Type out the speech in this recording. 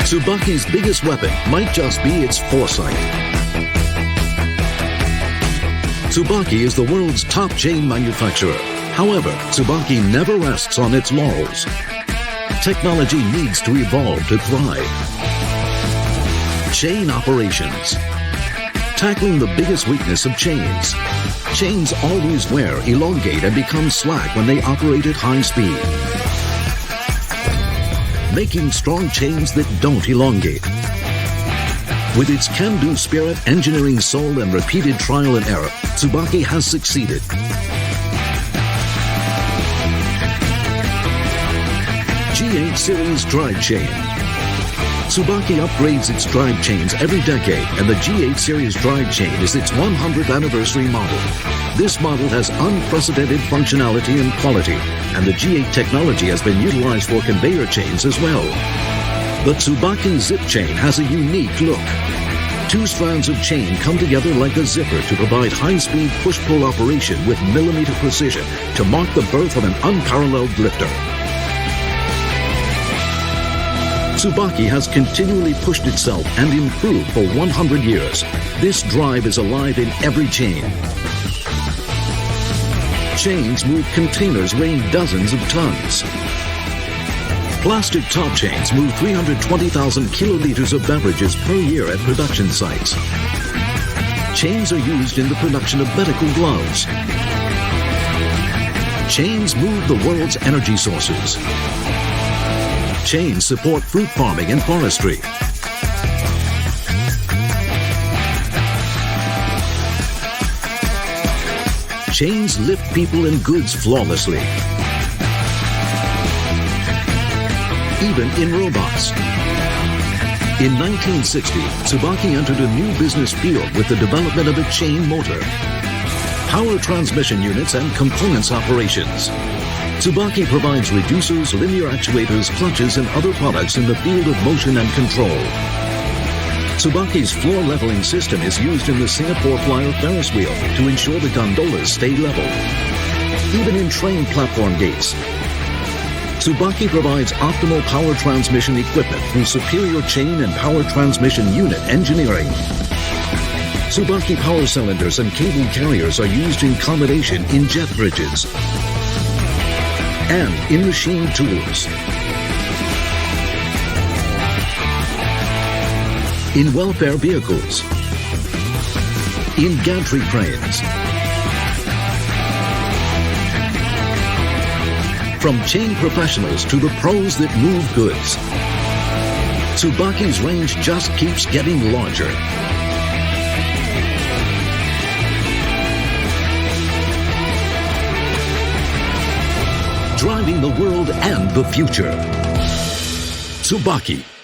Tsubaki's biggest weapon might just be its foresight. Tsubaki is the world's top chain manufacturer. However, Tsubaki never rests on its laurels. Technology needs to evolve to thrive. Chain operations. Tackling the biggest weakness of chains. Chains always wear, elongate, and become slack when they operate at high speed. Making strong chains that don't elongate. With its can-do spirit, engineering soul, and repeated trial and error, Tsubaki has succeeded. G8 Series Drive Chain. Tsubaki upgrades its drive chains every decade, and the G8 Series Drive Chain is its 100th anniversary model. This model has unprecedented functionality and quality, and the G8 technology has been utilized for conveyor chains as well. The Tsubaki Zip Chain has a unique look. Two strands of chain come together like a zipper to provide high-speed push-pull operation with millimeter precision to mark the birth of an unparalleled lifter. Tsubaki has continually pushed itself and improved for 100 years. This drive is alive in every chain. Chains move containers weighing dozens of tons. Plastic top chains move 320,000 kiloliters of beverages per year at production sites. Chains are used in the production of medical gloves. Chains move the world's energy sources. Chains support fruit farming and forestry. Chains lift people and goods flawlessly. Even in robots. In 1960, Tsubaki entered a new business field with the development of a chain motor, power transmission units, and components operations. Tsubaki provides reducers, linear actuators, clutches, and other products in the field of motion and control. Tsubaki's floor leveling system is used in the Singapore Flyer Ferris wheel to ensure the gondolas stay level. Even in train platform gates, Tsubaki provides optimal power transmission equipment through superior chain and power transmission unit engineering. Tsubaki power cylinders and cable carriers are used in combination in jet bridges and in machine tools. In welfare vehicles, in gantry cranes. From chain professionals to the pros that move goods, Tsubaki's range just keeps getting larger. Driving the world and the future. Tsubaki.